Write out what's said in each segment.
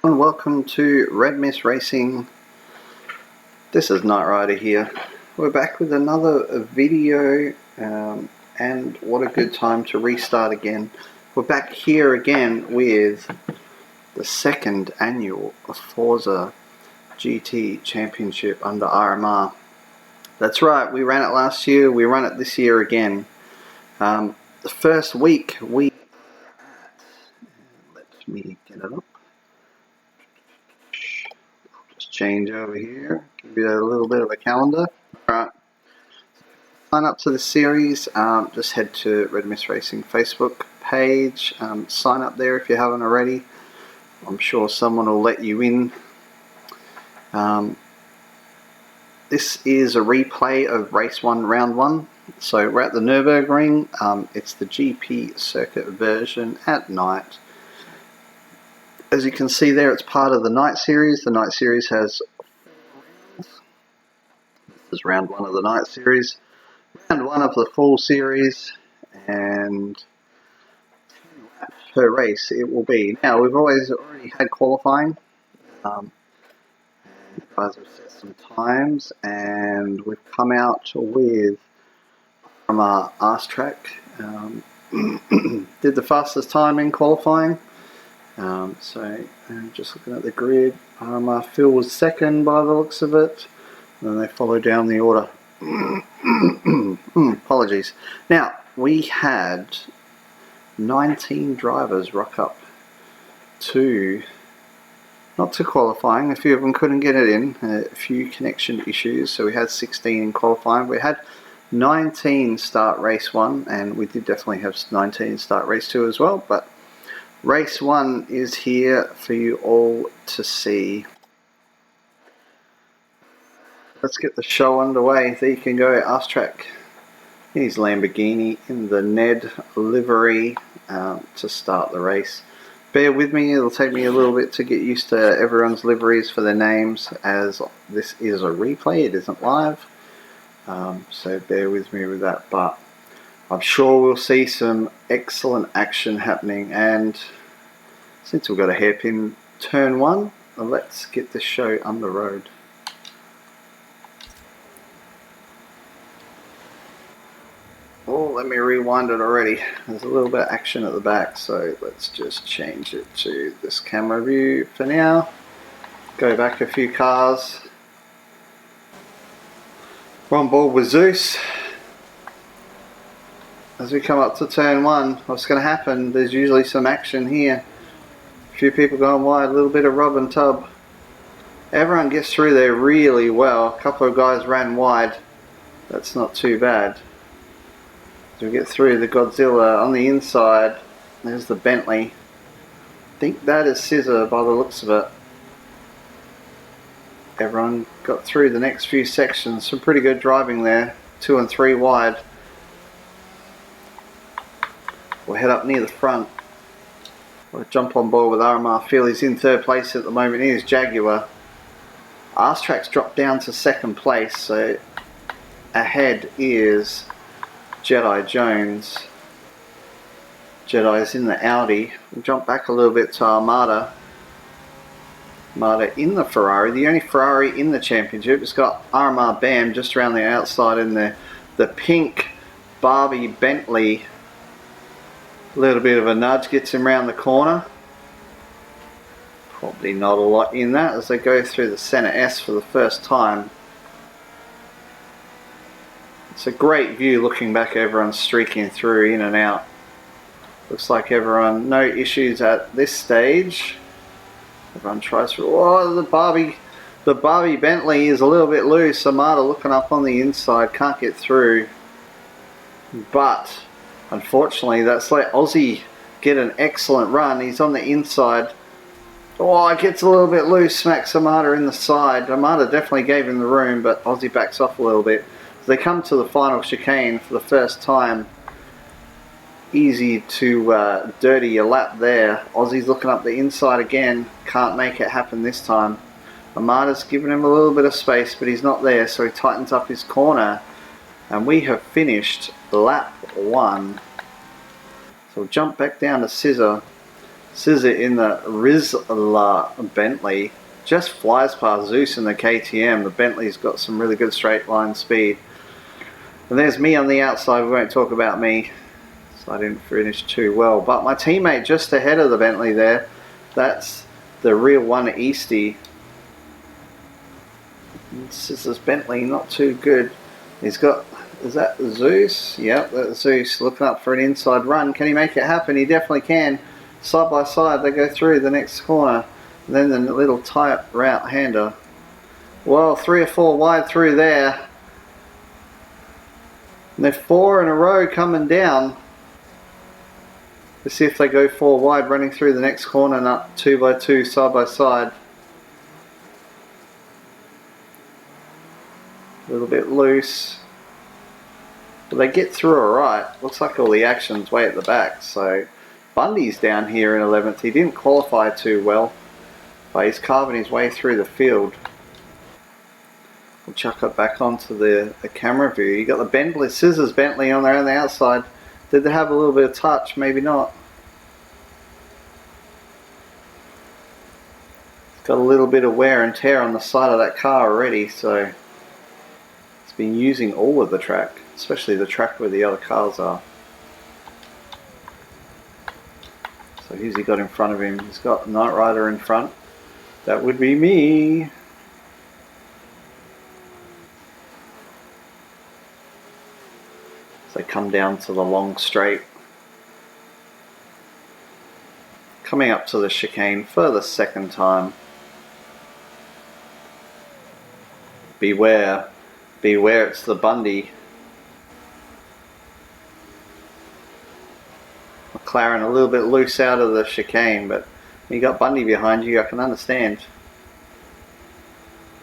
And welcome to RedMystRacing. This is Knight Rider here. We're back with another video, and what a good time to restart again. We're back here again with the second annual Forza GT Championship under RMR. That's right, we ran it last year, we run it this year again. The first week let me get it up. Just change over here, give you a little bit of a calendar. Alright, sign up to the series, just head to RedMystRacing Facebook page, sign up there if you haven't already. I'm sure someone will let you in. This is a replay of race 1, round 1. So we're at the Nurburgring. It's the GP circuit version at night. As you can see there, it's part of the night series. The night series has 4 rounds. This is round 1 of the night series. Round 1 of the full series, and 10 laps per race it will be. Now, we've already had qualifying. You guys have set some times, and we've come out with RMR RS-Track. Did the fastest time in qualifying. So just looking at the grid, RMR Phil was second by the looks of it, and then they follow down the order. Apologies. Now, we had 19 drivers rock up to, not to qualifying, a few of them couldn't get it in, a few connection issues, so we had 16 in qualifying. We had 19 start race 1, and we did definitely have 19 start race 2 as well, but race 1 is here for you all to see. Let's get the show underway. There you can go, RS-Track. Here's Lamborghini in the Ned livery to start the race. Bear with me, it'll take me a little bit to get used to everyone's liveries for their names, as this is a replay, it isn't live. So bear with me with that, but I'm sure we'll see some excellent action happening. And since we've got a hairpin turn 1, let's get this show on the road. Oh, let me rewind it already. There's a little bit of action at the back, so let's just change it to this camera view for now. Go back a few cars. We're on board with Zeus. As we come up to turn 1, what's going to happen? There's usually some action here. A few people going wide, a little bit of rub and tub. Everyone gets through there really well. A couple of guys ran wide. That's not too bad. As we get through the Godzilla on the inside, there's the Bentley. I think that is Scissor by the looks of it. Everyone got through the next few sections. Some pretty good driving there. 2 and 3 wide. We'll head up near the front. We'll jump on board with RMR Phil. He's in 3rd place at the moment. Here's Jaguar. RS-Track's dropped down to 2nd place, so ahead is Jedi Jones. Jedi's in the Audi. We'll jump back a little bit to Armada. Armada in the Ferrari. The only Ferrari in the championship. It's got RMR BAM just around the outside in there. The pink Barbie Bentley. A little bit of a nudge gets him round the corner. Probably not a lot in that as they go through the Senna S for the first time. It's a great view looking back, everyone streaking through in and out. Looks like everyone, no issues at this stage. Everyone tries to, oh, the Barbie Bentley is a little bit loose. Armada looking up on the inside, can't get through. But unfortunately, that's let Aussie get an excellent run. He's on the inside. Oh, it gets a little bit loose, smacks Armada in the side. Armada definitely gave him the room, but Aussie backs off a little bit. As they come to the final chicane for the first time. Easy to dirty your lap there. Aussie's looking up the inside again. Can't make it happen this time. Armada's giving him a little bit of space, but he's not there, so he tightens up his corner. And we have finished lap 1. So we'll jump back down to Scissor. Scissor in the Rizla Bentley just flies past Zeus in the KTM. The Bentley's got some really good straight line speed. And there's me on the outside. We won't talk about me, so I didn't finish too well. But my teammate just ahead of the Bentley there, that's the real one Eastie. Scissors Bentley, not too good. He's got, is that Zeus? Yep, that's Zeus looking up for an inside run. Can he make it happen? He definitely can. Side by side, they go through the next corner. And then the little tight route hander. Well, 3 or 4 wide through there. And they're 4 in a row coming down. Let's see if they go 4 wide running through the next corner, not 2 by 2 side by side. A little bit loose. But they get through alright. Looks like all the action's way at the back. So Bundy's down here in 11th. He didn't qualify too well, but he's carving his way through the field. We'll chuck it back onto the camera view. You got the Bentley, Scissors Bentley on there on the outside. Did they have a little bit of touch? Maybe not. It's got a little bit of wear and tear on the side of that car already, so it's been using all of the track, especially the track where the other cars are. So who's he got in front of him? He's got Knight Rider in front. That would be me. They come down to the long straight. Coming up to the chicane for the second time. Beware. Beware, it's the Bundy. McLaren a little bit loose out of the chicane, but you got Bundy behind you, I can understand.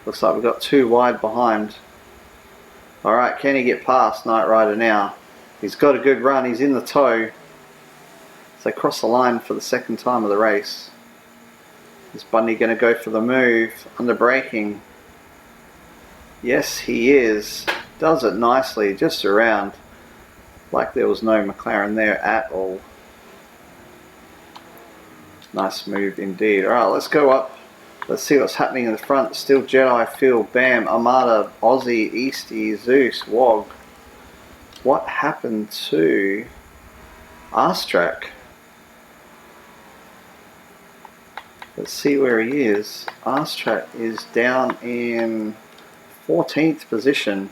Looks like we've got 2 wide behind. Alright, can he get past Knight Rider now? He's got a good run, he's in the tow. So they cross the line for the second time of the race. Is Bundy going to go for the move under braking? Yes, he is. Does it nicely, just around. Like there was no McLaren there at all. Nice move indeed. Alright, let's go up. Let's see what's happening in the front. Still Jedi, Phil, Bam, Armada, Aussie, Eastie, Zeus, Wog. What happened to RMR? Let's see where he is. RMR is down in 14th position.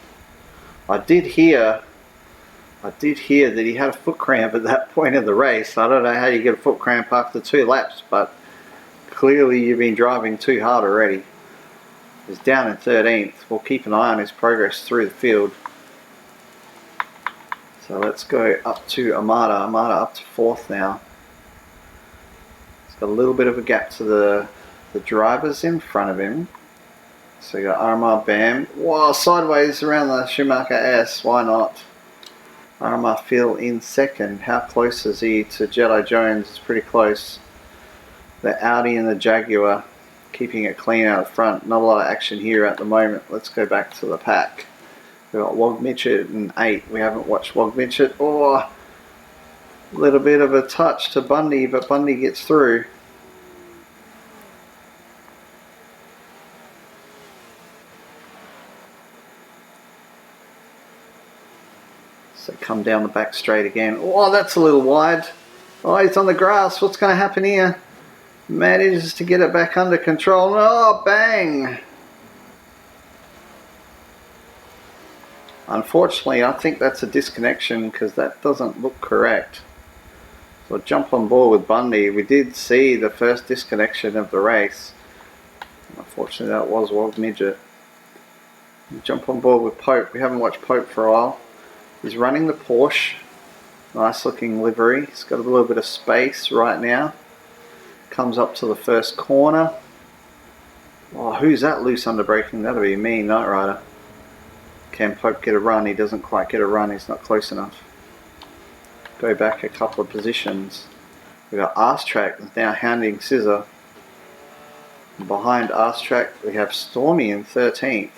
I did hear that he had a foot cramp at that point of the race. I don't know how you get a foot cramp after 2 laps, but clearly you've been driving too hard already. He's down in 13th. We'll keep an eye on his progress through the field. So let's go up to Armada. Armada up to 4th now. He's got a little bit of a gap to the drivers in front of him. So you got RMR, Bam. Whoa, sideways around the Schumacher S. Why not? RMR Phil in 2nd. How close is he to Jedi Jones? It's pretty close. The Audi and the Jaguar keeping it clean out front. Not a lot of action here at the moment. Let's go back to the pack. We've got Wog Midget in 8. We haven't watched Wog Midget. Oh, a little bit of a touch to Bundy, but Bundy gets through. So come down the back straight again. Oh, that's a little wide. Oh, he's on the grass. What's going to happen here? Manages to get it back under control. Oh, bang! Unfortunately, I think that's a disconnection because that doesn't look correct. So jump on board with Bundy. We did see the first disconnection of the race. Unfortunately, that was Wog Midget. Jump on board with Pope. We haven't watched Pope for a while. He's running the Porsche. Nice looking livery. He's got a little bit of space right now. Comes up to the first corner. Oh, who's that loose under braking? That'll be me, Knight Rider. Can Pope get a run? He doesn't quite get a run. He's not close enough. Go back a couple of positions. We've got RMR now hounding Scissor. And behind RMR we have Stormy in 13th.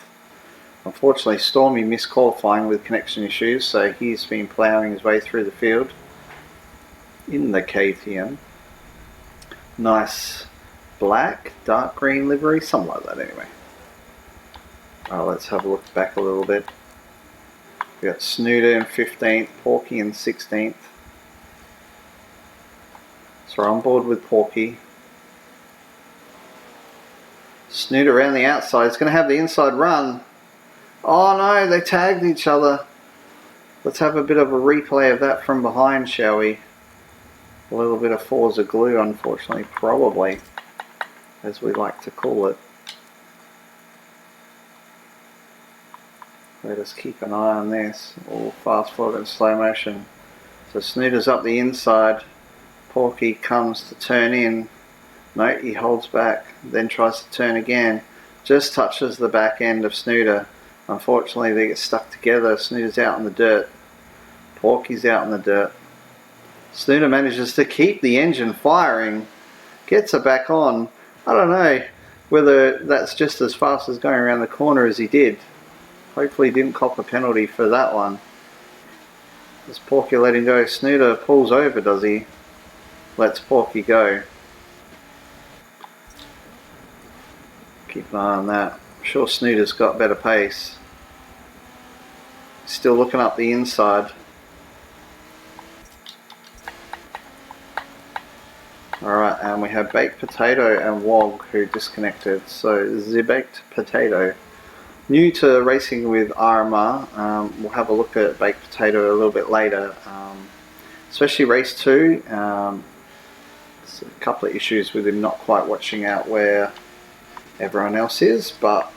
Unfortunately, Stormy missed qualifying with connection issues, so he's been ploughing his way through the field in the KTM. Nice black, dark green livery, something like that anyway. Let's have a look back a little bit. We got Snooter in 15th, Porky in 16th. So we're on board with Porky. Snooter around the outside. It's going to have the inside run. Oh no, they tagged each other. Let's have a bit of a replay of that from behind, shall we? A little bit of Forza glue, unfortunately, probably, as we like to call it. Let us keep an eye on this. We'll fast forward in slow motion. So Snooter's up the inside. Porky comes to turn in. No, he holds back, then tries to turn again. Just touches the back end of Snooter. Unfortunately, they get stuck together. Snooter's out in the dirt. Porky's out in the dirt. Snooter manages to keep the engine firing. Gets it back on. I don't know whether that's just as fast as going around the corner as he did. Hopefully he didn't cop a penalty for that one. Does Porky let him go? Snooter pulls over, does he? Lets Porky go. Keep an eye on that. I'm sure Snooter's got better pace. Still looking up the inside. Alright, and we have Baked Potato and Wog who disconnected. So the Baked Potato, new to racing with RMR. We'll have a look at Baked Potato a little bit later. Especially race 2. There's a couple of issues with him not quite watching out where everyone else is, but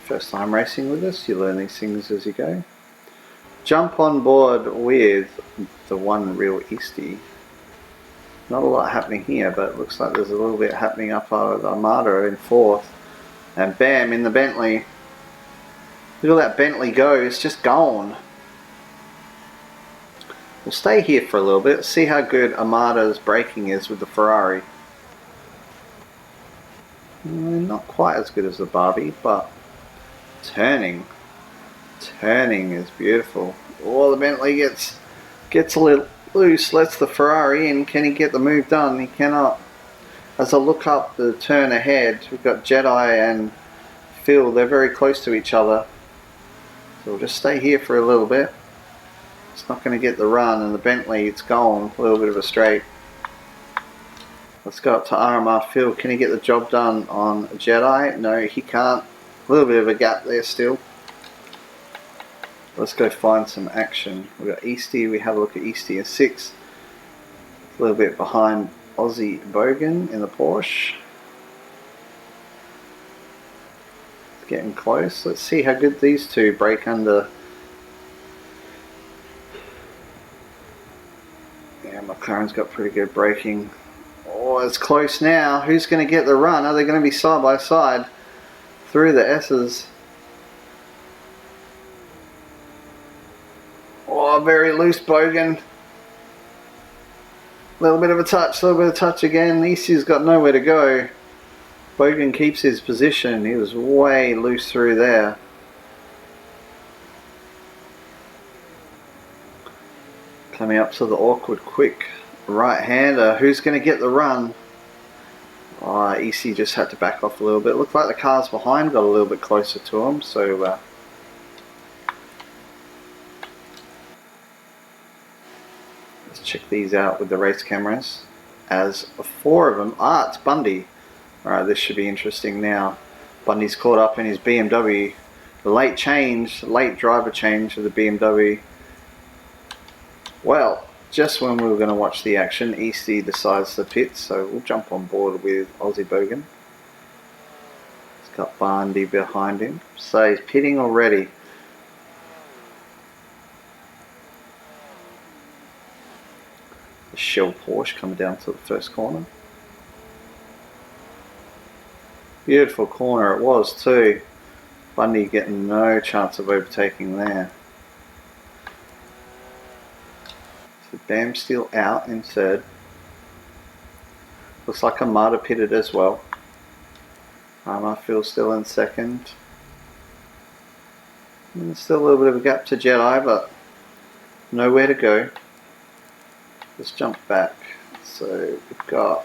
first time racing with us, you learn these things as you go. Jump on board with the one real Eastie. Not a lot happening here, but it looks like there's a little bit happening up at Armada in 4th. And bam, in the Bentley. Look at that Bentley go, it's just gone. We'll stay here for a little bit, see how good Armada's braking is with the Ferrari. Not quite as good as the Barbie, but turning is beautiful. Oh, the Bentley gets a little loose, lets the Ferrari in. Can he get the move done? He cannot. As I look up the turn ahead, we've got Jedi and Phil. They're very close to each other. So we'll just stay here for a little bit. It's not going to get the run, and the Bentley, it's gone. A little bit of a straight. Let's go up to RMR Phil. Can he get the job done on Jedi? No, he can't. A little bit of a gap there still. Let's go find some action. We've got Eastie. We have a look at Eastie in 6th. A little bit behind Aussie Bogan in the Porsche. It's getting close. Let's see how good these two brake under. Yeah, McLaren's got pretty good braking. Oh, it's close now. Who's going to get the run? Are they going to be side by side through the S's? Oh, very loose Bogan. Little bit of a touch again. Eastie's got nowhere to go. Bogan keeps his position. He was way loose through there. Coming up to the awkward quick right-hander. Who's going to get the run? Oh, EC just had to back off a little bit. Looked like the cars behind got a little bit closer to him, so let's check these out with the race cameras. As 4 of them, it's Bundy. Alright, this should be interesting now. Bundy's caught up in his BMW. The late driver change of the BMW. Well, just when we were going to watch the action, Eastie decides to pit, so we'll jump on board with Aussie Bogan. He's got Bundy behind him, so he's pitting already. The Shell Porsche coming down to the first corner. Beautiful corner it was too. Bundy getting no chance of overtaking there. So Bam still out in 3rd. Looks like Armada pitted as well. I feel still in 2nd. And still a little bit of a gap to Jedi, but nowhere to go. Let's jump back. So we've got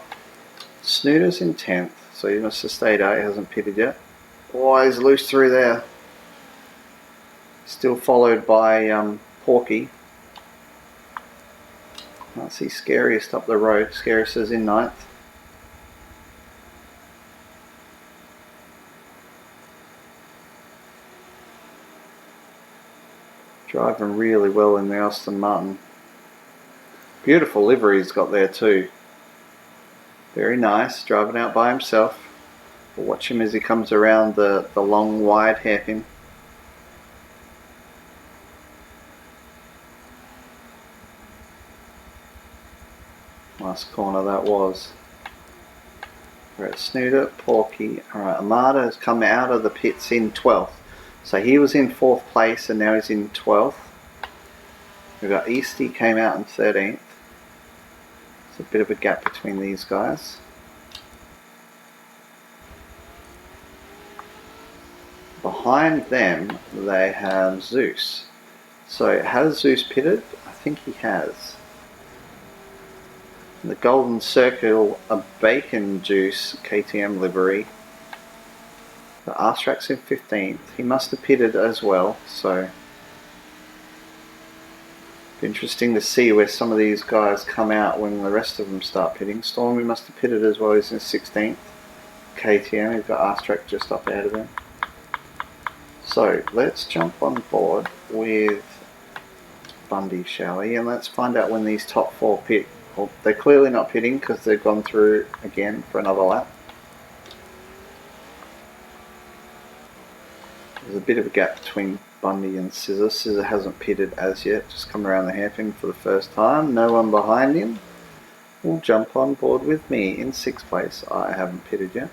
Snooter's in 10th, so he must have stayed out. He hasn't pitted yet. Oh, he's loose through there. Still followed by Porky. Can't see Scariest up the road. Scariest is in 9th. Driving really well in the Aston Martin. Beautiful livery he's got there too. Very nice, driving out by himself. We'll watch him as he comes around the long wide hairpin. Nice corner that was. We're at Snooter, Porky. Alright, Armada has come out of the pits in 12th. So he was in 4th place and now he's in 12th. We've got Easty came out in 13th. There's a bit of a gap between these guys. Behind them they have Zeus. So has Zeus pitted? I think he has. The Golden Circle, a Bacon Juice KTM livery. The RMR in 15th. He must have pitted as well, so interesting to see where some of these guys come out when the rest of them start pitting. Stormy must have pitted as well. He's in 16th. KTM, we've got RMR just up ahead of him. So let's jump on board with Bundy, shall we? And let's find out when these top 4 pit. Well, they're clearly not pitting because they've gone through again for another lap. There's a bit of a gap between Bundy and Scissor. Scissor hasn't pitted as yet, just come around the hairpin for the first time. No one behind him. Will jump on board with me in 6th place. I haven't pitted yet.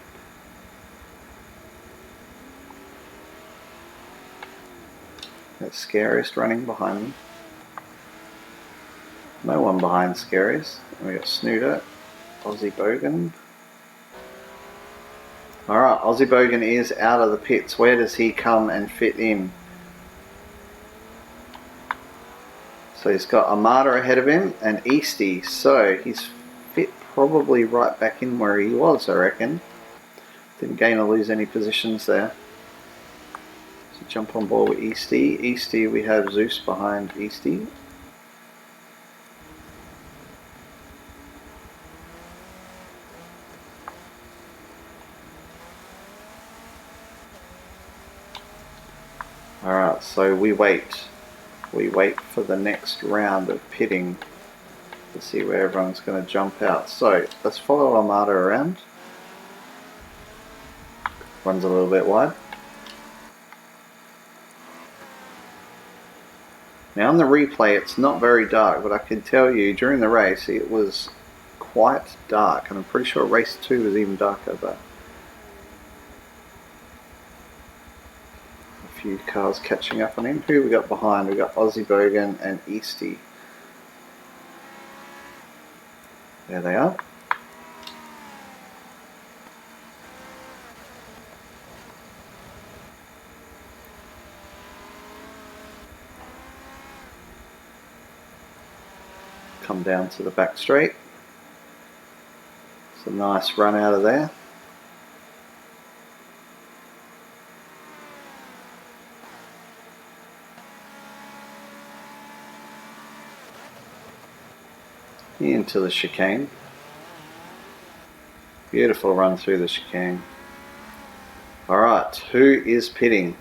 That's Scariest running behind me. No one behind Scariest. And we got Snooter, Aussie Bogan. Alright, Aussie Bogan is out of the pits. Where does he come and fit in? So he's got Armada ahead of him and Easty. So he's fit probably right back in where he was, I reckon. Didn't gain or lose any positions there. So jump on board with Easty. Easty, we have Zeus behind Easty. Alright, so we wait for the next round of pitting to see where everyone's going to jump out. So let's follow Armada around. Runs a little bit wide. Now on the replay it's not very dark, but I can tell you during the race it was quite dark, and I'm pretty sure race 2 was even darker, but few cars catching up on him. Who we got behind? We got Aussie Bogan and Easty. There they are. Come down to the back straight. It's a nice run out of there. Into the chicane. Beautiful run through the chicane. Alright, who is pitting?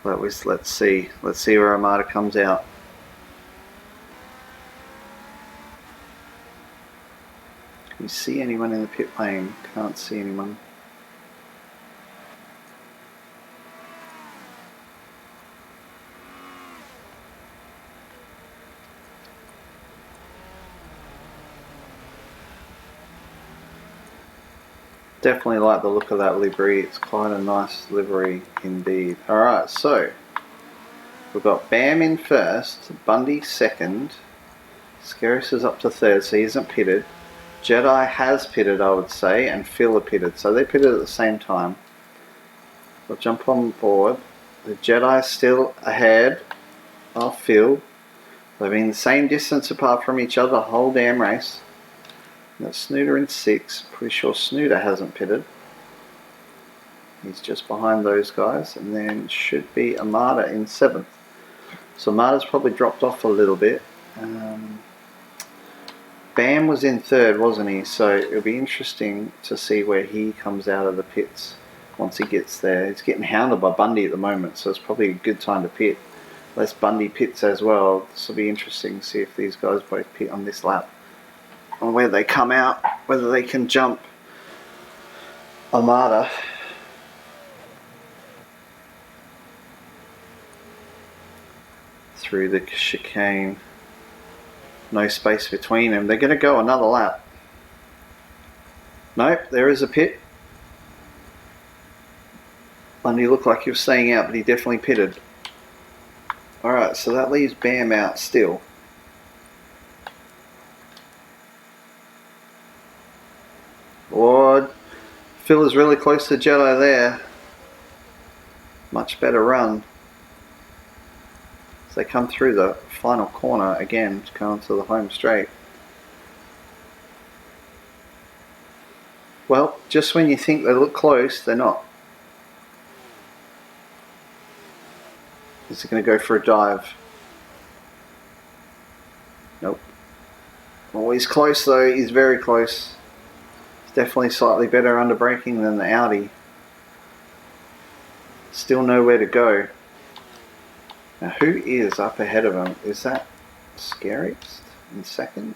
Let's see where Armada comes out. Can you see anyone in the pit lane? Can't see anyone. Definitely like the look of that livery. It's quite a nice livery indeed. Alright, so we've got Bam in first, Bundy second, Scarious is up to third, so he isn't pitted. Jedi has pitted, I would say, and Phil are pitted, so they pitted at the same time. We'll jump on board. The Jedi still ahead of, Phil. They've been the same distance apart from each other the whole damn race. Got Snooter in 6. Pretty sure Snooter hasn't pitted. He's just behind those guys. And then should be Amada in 7th. So Amada's probably dropped off a little bit. Bam was in 3rd, wasn't he? So it'll be interesting to see where he comes out of the pits once he gets there. He's getting hounded by Bundy at the moment, so it's probably a good time to pit. Unless Bundy pits as well. This will be interesting to see if these guys both pit on this lap. And where they come out, whether they can jump Amada. Through the chicane. No space between them. They're going to go another lap. Nope, there is a pit. Bundy looked like he was staying out, but he definitely pitted. Alright, so that leaves Bam out still. Lord, Phil is really close to Jedi there. Much better run. As they come through the final corner again, going to the home straight. Well, just when you think they look close, they're not. Is it going to go for a dive? Nope. Oh, he's close though. He's very close. He's definitely slightly better under braking than the Audi. Still nowhere to go. Now who is up ahead of him? Is that Scariest in 2nd?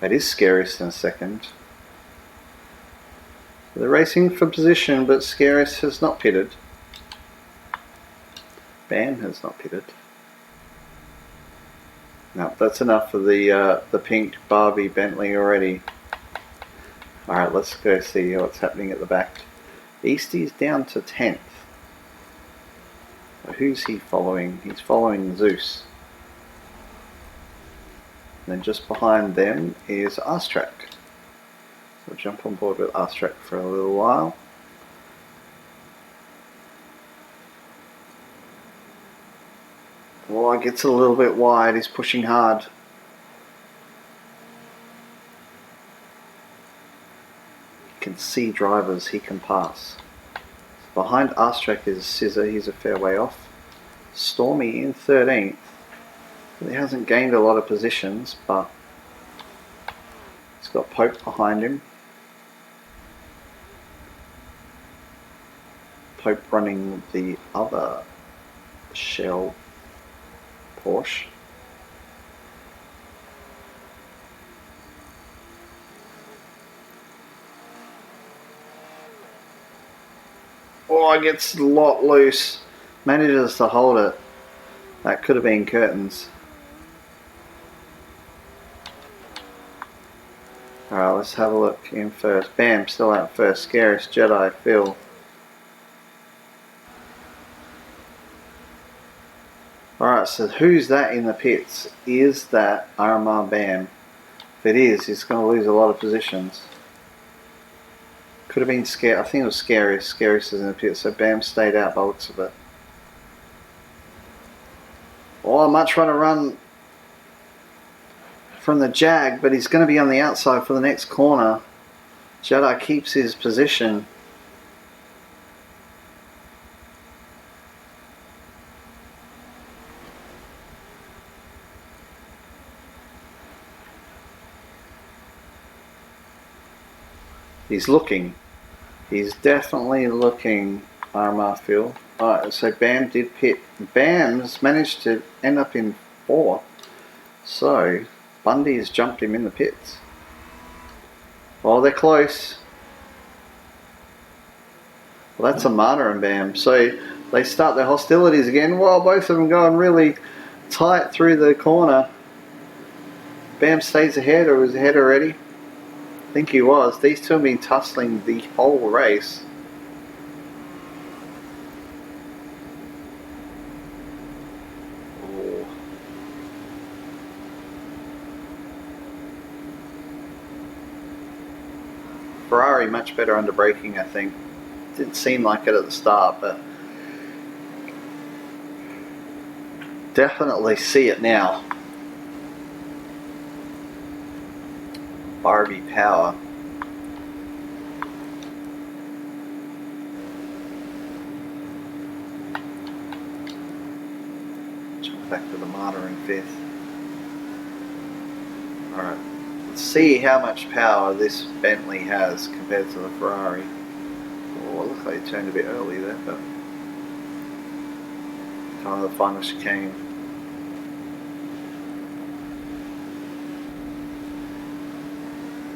That is Scariest in 2nd. They're racing for position, but Scariest has not pitted. Bam has not pitted. No, that's enough for the pink Barbie Bentley already. Alright, let's go see what's happening at the back. Eastie's down to 10th. Who's he following? He's following Zeus. And then just behind them is Arstrack. We'll jump on board with Arstrack for a little while. Oh, it gets a little bit wide. He's pushing hard. He can see drivers he can pass. Behind Arstrack is Scissor. He's a fair way off. Stormy in 13th. He hasn't gained a lot of positions, but he's got Pope behind him. Pope running the other Shell Porsche. Oh, it gets a lot loose. Manages to hold it. That could have been curtains. Alright, let's have a look in first. Bam, still out first. Scariest, Jedi, Phil. Alright, so who's that in the pits? Is that RMR Bam? If it is, he's going to lose a lot of positions. Could have been Scare. I think it was Scariest. Scariest is in the pits, so Bam stayed out by the looks of it. Oh, I might try to run from the Jag, but he's going to be on the outside for the next corner. Jedi keeps his position. He's looking. He's definitely looking, RMR Phil. Alright, so Bam did pit. Bam's managed to end up in 4th. So Bundy has jumped him in the pits. Oh, they're close. Well, that's Amada and Bam. So they start their hostilities again. Well, both of them going really tight through the corner. Bam stays ahead, or was ahead already. I think he was. These two have been tussling the whole race. Oh. Ferrari much better under braking, I think. Didn't seem like it at the start, but definitely see it now. Barbie power. Jump back to the Marta in 5th. Alright, let's see how much power this Bentley has compared to the Ferrari. Oh, it looks like it turned a bit early there, but kind of the final chicane.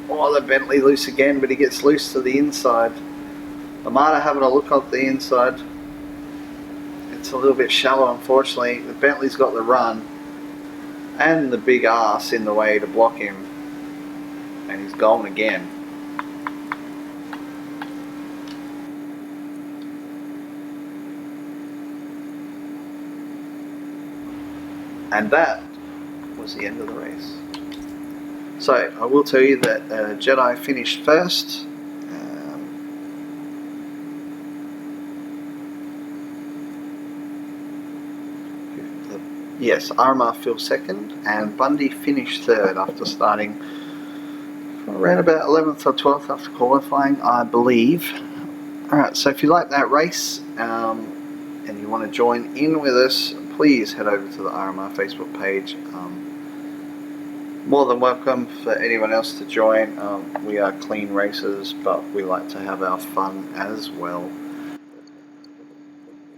Oh, the Bentley loose again, but he gets loose to the inside. The Marta having a look up the inside. It's a little bit shallow, unfortunately. The Bentley's got the run and the big ass in the way to block him, and he's gone again. And that was the end of the race. So I will tell you that Jedi finished first. Yes, RMR fell second, and Bundy finished third after starting around about 11th or 12th after qualifying, I believe. Alright, so if you like that race and you want to join in with us, please head over to the RMR Facebook page. More than welcome for anyone else to join. We are clean racers, but we like to have our fun as well.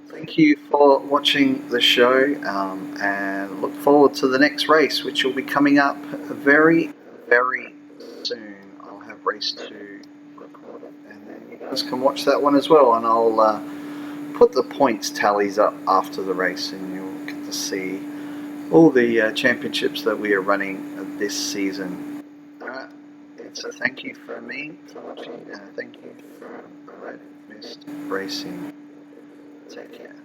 Thank you for watching the show, and look forward to the next race, which will be coming up very, very soon. I'll have race 2 recorded, and then you guys can watch that one as well, and I'll put the points tallies up after the race, and you'll get to see all the championships that we are running this season. Alright, so thank you for me for watching, and thank you for RedMystRacing. Take care.